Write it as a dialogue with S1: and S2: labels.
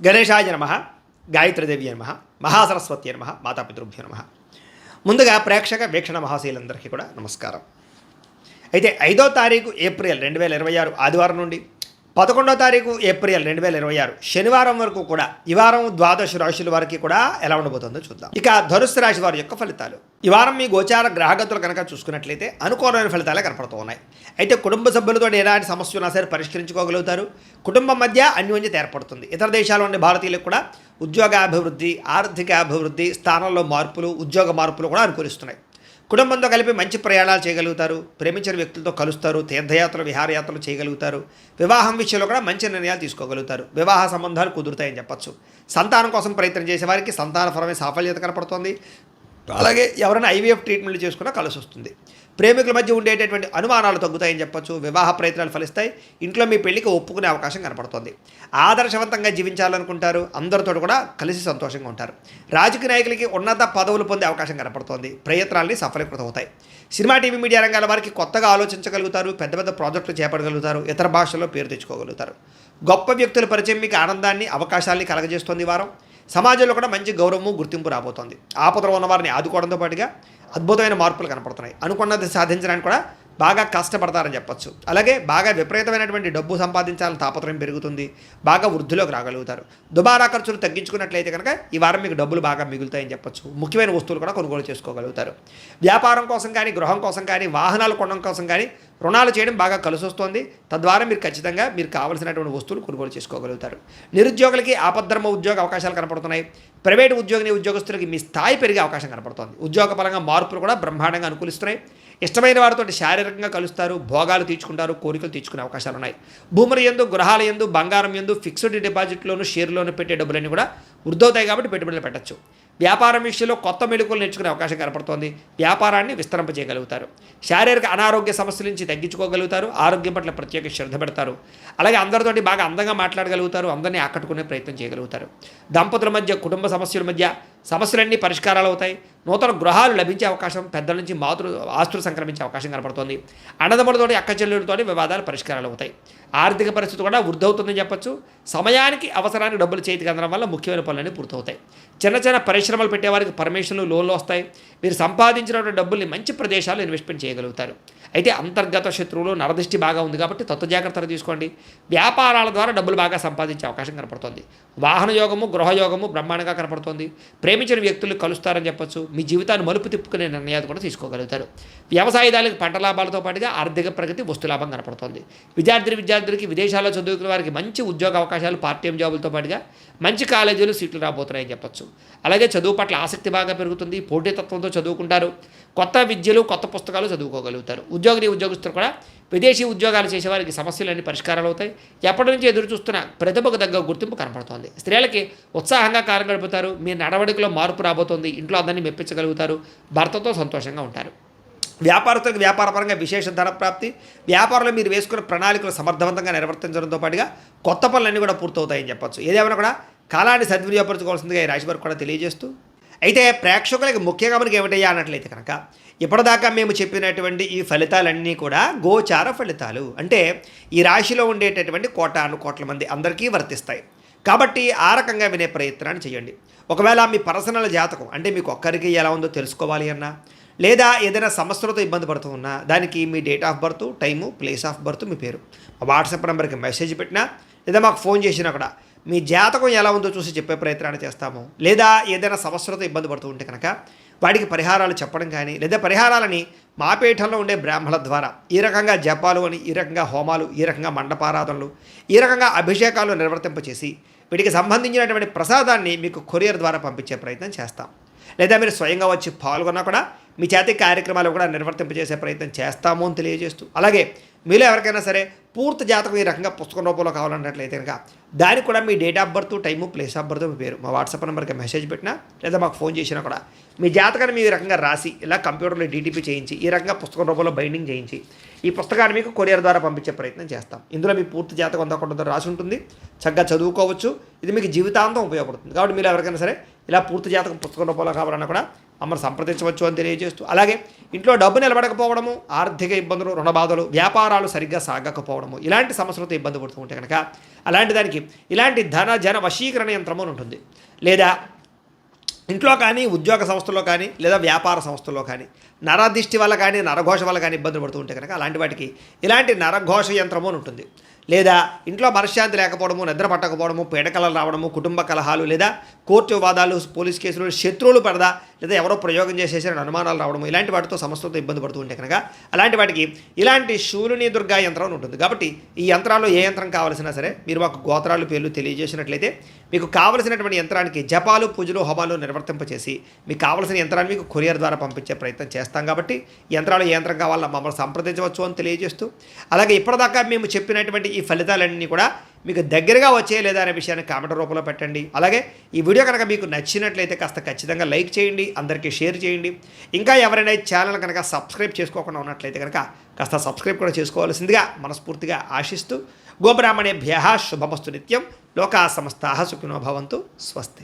S1: గణేశాయ నమః, గాయత్రీదేవి నమః, మహాసరస్వతి నమః, మాతాపితృభ్యో నమః. ముందుగా ప్రేక్షక వీక్షణ మహాశీలందరికీ కూడా నమస్కారం. అయితే 5వ తారీఖు ఏప్రిల్ 2026 ఆదివారం నుండి 11వ తారీఖు ఏప్రిల్ 2026 శనివారం వరకు కూడా ఈ వారం ద్వాదశ రాశుల వారికి కూడా ఎలా ఉండబోతుందో చూద్దాం. ఇక ధనుస్సు రాశి వారి యొక్క ఫలితాలు. ఈ వారం మీ గోచార గ్రహగతులు కనుక చూసుకున్నట్లయితే అనుకూలమైన ఫలితాలే కనపడుతూ ఉన్నాయి. అయితే కుటుంబ సభ్యులతో ఎలాంటి సమస్య ఉన్నా సరే పరిష్కరించుకోగలుగుతారు. కుటుంబం మధ్య అన్యోన్యత ఏర్పడుతుంది. ఇతర దేశాల్లో ఉండే భారతీయులకు కూడా ఉద్యోగాభివృద్ధి, ఆర్థిక అభివృద్ధి, స్థానంలో మార్పులు, ఉద్యోగ మార్పులు కూడా అనుకూలిస్తున్నాయి. కుటుంబంతో కలిపి మంచి ప్రయాణాలు చేయగలుగుతారు. ప్రేమించిన వ్యక్తులతో కలుస్తారు. తీర్థయాత్రలు, విహారయాత్రలు చేయగలుగుతారు. వివాహం విషయంలో కూడా మంచి నిర్ణయాలు తీసుకోగలుగుతారు. వివాహ సంబంధాలు కుదురుతాయని చెప్పచ్చు. సంతానం కోసం ప్రయత్నం చేసే వారికి సంతానపరమైన సాఫల్యత కనపడుతోంది. అలాగే ఎవరైనా ఐవీఎఫ్ ట్రీట్మెంట్లు చేసుకున్నా కలిసి వస్తుంది. ప్రేమికుల మధ్య ఉండేటటువంటి అనుమానాలు తగ్గుతాయని చెప్పచ్చు. వివాహ ప్రయత్నాలు ఫలిస్తాయి. ఇంట్లో మీ పెళ్లికి ఒప్పుకునే అవకాశం కనపడుతుంది. ఆదర్శవంతంగా జీవించాలనుకుంటారు. అందరితో కూడా కలిసి సంతోషంగా ఉంటారు. రాజకీయ నాయకులకి ఉన్నత పదవులు పొందే అవకాశం కనపడుతోంది. ప్రయత్నాలని సఫలీకృతం అవుతాయి. సినిమా, టీవీ, మీడియా రంగాల వారికి కొత్తగా ఆలోచించగలుగుతారు. పెద్ద పెద్ద ప్రాజెక్టులు చేపట్టగలుగుతారు. ఇతర భాషల్లో పేరు తెచ్చుకోగలుగుతారు. గొప్ప వ్యక్తుల పరిచయం మీకు ఆనందాన్ని, అవకాశాలని కలగజేస్తుంది. ఈ వారం సమాజంలో కూడా మంచి గౌరవము, గుర్తింపు రాబోతోంది. ఆపదలో ఉన్న వారిని ఆదుకోవడంతో పాటుగా అద్భుతమైన మార్పులు కనపడుతున్నాయి. అనుకున్నది సాధించడానికి కూడా బాగా కష్టపడతారని చెప్పచ్చు. అలాగే బాగా విపరీతమైనటువంటి డబ్బు సంపాదించాలని తాపత్రయం పెరుగుతుంది. బాగా వృద్ధిలోకి రాగలుగుతారు. దుబారా ఖర్చులు తగ్గించుకున్నట్లయితే కనుక ఈ వారం మీకు డబ్బులు బాగా మిగులుతాయని చెప్పచ్చు. ముఖ్యమైన వస్తువులు కూడా కొనుగోలు చేసుకోగలుగుతారు. వ్యాపారం కోసం కానీ, గృహం కోసం కానీ, వాహనాలు కొనడం కోసం కానీ రుణాలు చేయడం బాగా కలిసి వస్తుంది. తద్వారా మీరు ఖచ్చితంగా మీరు కావలసినటువంటి వస్తువులు కొనుగోలు చేసుకోగలుగుతారు. నిరుద్యోగులకి ఆపద్ధర్మ ఉద్యోగ అవకాశాలు కనపడుతున్నాయి. ప్రైవేటు ఉద్యోగస్తులకి మీ స్థాయి పెరిగే అవకాశం కనపడుతుంది. ఉద్యోగపరంగా మార్పులు కూడా బ్రహ్మాండంగా అనుకూలిస్తున్నాయి. ఇష్టమైన వారితో శారీరకంగా కలుస్తారు. భోగాలు తీర్చుకుంటారు. కోరికలు తీర్చుకునే అవకాశాలు ఉన్నాయి. భూముల యందు, గృహాల యందు, బంగారం యందు, ఫిక్స్డ్ డిపాజిట్లోను, షేర్లోను పెట్టే డబ్బులన్నీ కూడా వృద్ధవుతాయి కాబట్టి పెట్టుబడులు పెట్టచ్చు. వ్యాపారం విషయంలో కొత్త మెళుకువలు నేర్చుకునే అవకాశం కనపడుతోంది. వ్యాపారాన్ని విస్తరింపజేయగలుగుతారు. శారీరక అనారోగ్య సమస్యల నుంచి తగ్గించుకోగలుగుతారు. ఆరోగ్యం పట్ల ప్రత్యేక శ్రద్ధ పెడతారు. అలాగే అందరితోటి బాగా అందంగా మాట్లాడగలుగుతారు. అందరినీ ఆకట్టుకునే ప్రయత్నం చేయగలుగుతారు. దంపతుల మధ్య, కుటుంబ సమస్యల మధ్య సమస్యలన్నీ పరిష్కారాలు అవుతాయి. నూతన గృహాలు లభించే అవకాశం, పెద్దల నుంచి ఆస్తులు సంక్రమించే అవకాశం కనపడుతుంది. అన్నదమ్ములతోటి, అక్క చెల్లెలతోటి వివాదాలు పరిష్కారాలు అవుతాయి. ఆర్థిక పరిస్థితి కూడా వృద్ధవుతుందని చెప్పచ్చు. సమయానికి, అవసరానికి డబ్బులు చేతికి అందడం వల్ల ముఖ్యమైన పనులన్నీ పూర్తవుతాయి. చిన్న చిన్న పరిశ్రమలు పెట్టేవారికి పర్మిషన్లు, లోన్లు వస్తాయి. మీరు సంపాదించినటువంటి డబ్బుల్ని మంచి ప్రదేశాల్లో ఇన్వెస్ట్మెంట్ చేయగలుగుతారు. అయితే అంతర్గత శత్రువులు, నరదృష్టి బాగా ఉంది కాబట్టి తత్వ జాగ్రత్తలు తీసుకోండి. వ్యాపారాల ద్వారా డబ్బులు బాగా సంపాదించే అవకాశం కనపడుతుంది. వాహన యోగము, గృహయోగము బ్రహ్మాండంగా కనపడుతుంది. ప్రేమించిన వ్యక్తులు కలుస్తారని చెప్పచ్చు. మీ జీవితాన్ని మలుపు తిప్పుకునే నిర్ణయాలు కూడా తీసుకోగలుగుతారు. వ్యవసాయదారులకు పంట లాభాలతో పాటుగా ఆర్థిక ప్రగతి, వస్తు లాభం కనపడుతుంది. విద్యార్థులకి విదేశాల్లో చదువుకునే వారికి మంచి ఉద్యోగ అవకాశాలు, పార్ట్ టైం జాబులతో పాటుగా మంచి కాలేజీలు, సీట్లు రాబోతున్నాయని చెప్పచ్చు. అలాగే చదువు పట్ల ఆసక్తి బాగా పెరుగుతుంది. పోటీతత్వంతో చదువుకుంటారు. కొత్త విద్యలు, కొత్త పుస్తకాలు చదువుకోగలుగుతారు. ఉద్యోగస్తులు కూడా విదేశీ ఉద్యోగాలు చేసేవారికి సమస్యలన్నీ పరిష్కారాలు అవుతాయి. ఎప్పటి నుంచి ఎదురు చూస్తున్న ప్రతిభకు తగ్గ గుర్తింపు కనపడుతోంది. స్త్రీలకి ఉత్సాహంగా కాలం గడుపుతారు. మీ నడవడికలో మార్పు రాబోతోంది. ఇంట్లో అందరినీ మెప్పించగలుగుతారు. భర్తతో సంతోషంగా ఉంటారు. వ్యాపారస్తులకు వ్యాపారపరంగా విశేష ధన ప్రాప్తి. వ్యాపారంలో మీరు వేసుకున్న ప్రణాళికలు సమర్థవంతంగా నిర్వర్తించడంతో పాటుగా కొత్త పనులన్నీ కూడా పూర్తవుతాయని చెప్పచ్చు. ఏదేమైనా కూడా కాలాన్ని సద్వినియోగపరచుకోవాల్సిందిగా ఈ రాశి వారికి కూడా తెలియజేస్తూ, అయితే ప్రేక్షకులకి ముఖ్యంగా మనకి ఏమిటయ్యా అన్నట్లయితే కనుక ఇప్పటిదాకా మేము చెప్పినటువంటి ఈ ఫలితాలన్నీ కూడా గోచార ఫలితాలు. అంటే ఈ రాశిలో ఉండేటటువంటి కోట్ల మంది అందరికీ వర్తిస్తాయి. కాబట్టి ఆ రకంగా వినే ప్రయత్నాన్ని చేయండి. ఒకవేళ మీ పర్సనల్ జాతకం అంటే మీకు ఒక్కరికి ఎలా ఉందో తెలుసుకోవాలి అన్నా, లేదా ఏదైనా సమస్యలతో ఇబ్బంది పడుతూ ఉన్నా దానికి మీ date of birth, time, place of birth, మీ పేరు మా వాట్సాప్ నెంబర్కి మెసేజ్ పెట్టినా, లేదా మాకు ఫోన్ చేసినా కూడా మీ జాతకం ఎలా ఉందో చూసి చెప్పే ప్రయత్నాన్ని చేస్తాము. లేదా ఏదైనా సమస్యలతో ఇబ్బంది పడుతూ ఉంటే కనుక వాటికి పరిహారాలు చెప్పడం కానీ, లేదా పరిహారాలని మా పీఠంలో ఉండే బ్రాహ్మణుల ద్వారా ఈ రకంగా జపాలు అని, ఈ రకంగా హోమాలు, ఈ రకంగా మండపారాధనలు, ఈ రకంగా అభిషేకాలు నిర్వర్తింపచేసి వీటికి సంబంధించినటువంటి ప్రసాదాన్ని మీకు కొరియర్ ద్వారా పంపించే ప్రయత్నం చేస్తాం. లేదా మీరు స్వయంగా వచ్చి పాల్గొన్నా కూడా మీ చేతి కార్యక్రమాలు కూడా నిర్వర్తింపజేసే ప్రయత్నం చేస్తాము అని తెలియజేస్తూ, అలాగే మీలో ఎవరికైనా సరే పూర్తి జాతకం ఈ రకంగా పుస్తకం రూపంలో కావాలన్నట్లయితే కనుక దానికి కూడా మీ date of birth, time, place of birth, మీ పేరు మా వాట్సాప్ నెంబర్కి మెసేజ్ పెట్టినా, లేదా మాకు ఫోన్ చేసినా కూడా మీ జాతకాన్ని మీ రకంగా రాసి ఇలా కంప్యూటర్లో డీటీపీ చేయించి ఈ రకంగా పుస్తకం రూపంలో బైండింగ్ చేయించి ఈ పుస్తకాన్ని మీకు కొరియర్ ద్వారా పంపించే ప్రయత్నం చేస్తాం. ఇందులో మీ పూర్తి జాతకం అంతా కొంత రాసి ఉంటుంది. చక్కగా చదువుకోవచ్చు. ఇది మీకు జీవితాంతం ఉపయోగపడుతుంది. కాబట్టి మీరు ఎవరికైనా సరే ఇలా పూర్తి జాతకం పుస్తకం రూపంలో కావాలన్నా కూడా మమ్మల్ని సంప్రదించవచ్చు అని తెలియజేస్తూ, అలాగే ఇంట్లో డబ్బు నిలబడకపోవడము, ఆర్థిక ఇబ్బందులు, రుణ బాధలు, వ్యాపారాలు సరిగ్గా సాగకపోవడము, ఇలాంటి సమస్యలతో ఇబ్బంది పడుతూ ఉంటే కనుక అలాంటి దానికి ఇలాంటి జన వశీకరణ యంత్రము అని ఉంటుంది. లేదా ఇంట్లో కానీ, ఉద్యోగ సంస్థల్లో కానీ, లేదా వ్యాపార సంస్థల్లో కానీ నరదిష్టి వల్ల కానీ, నరఘోష వల్ల కానీ ఇబ్బందులు పడుతూ ఉంటే కనుక అలాంటి వాటికి ఇలాంటి నరఘోష యంత్రము అని ఉంటుంది. లేదా ఇంట్లో మనశ్శాంతి లేకపోవడము, నిద్ర పట్టకపోవడము, పీడకలలు రావడము, కుటుంబ కలహాలు, లేదా కోర్టు వివాదాలు, పోలీస్ కేసులు, శత్రువులు పడదా, లేదా ఎవరో ప్రయోగం చేసేసిన అనుమానాలు రావడము, ఇలాంటి వాటితో సమస్యలతో ఇబ్బంది పడుతూ ఉంటే కనుక అలాంటి వాటికి ఇలాంటి శూలిని దుర్గా యంత్రం అని ఉంటుంది. కాబట్టి ఈ యంత్రాల్లో ఏ యంత్రం కావాల్సినా సరే మీరు మాకు గోత్రాలు పేర్లు తెలియజేసినట్లయితే మీకు కావలసినటువంటి యంత్రానికి జపాలు, పూజలు, హోమాలు నిర్వర్తింపచేసి మీకు కావలసిన యంత్రాన్ని మీకు కొరియర్ ద్వారా పంపించే ప్రయత్నం చేస్తాం. కాబట్టి యంత్రాలు ఏ యంత్రం కావాలో మమ్మల్ని సంప్రదించవచ్చు అని తెలియజేస్తూ, అలాగే ఇప్పటిదాకా మేము చెప్పినటువంటి ఈ ఫలితాలన్నీ కూడా మీకు దగ్గరగా వచ్చే లేదా అనే విషయాన్ని కామెంట్ రూపంలో పెట్టండి. అలాగే ఈ వీడియో కనుక మీకు నచ్చినట్లయితే కాస్త ఖచ్చితంగా లైక్ చేయండి, అందరికీ షేర్ చేయండి. ఇంకా ఎవరైనా ఛానల్ కనుక సబ్స్క్రైబ్ చేసుకోకుండా ఉన్నట్లయితే కనుక కాస్త సబ్స్క్రైబ్ కూడా చేసుకోవాల్సిందిగా మనస్ఫూర్తిగా ఆశిస్తూ, గోబ్రాహ్మణేభ్యః శుభమస్తు నిత్యం, లోకా సమస్తాః సుఖినో భవంతు, స్వస్తి.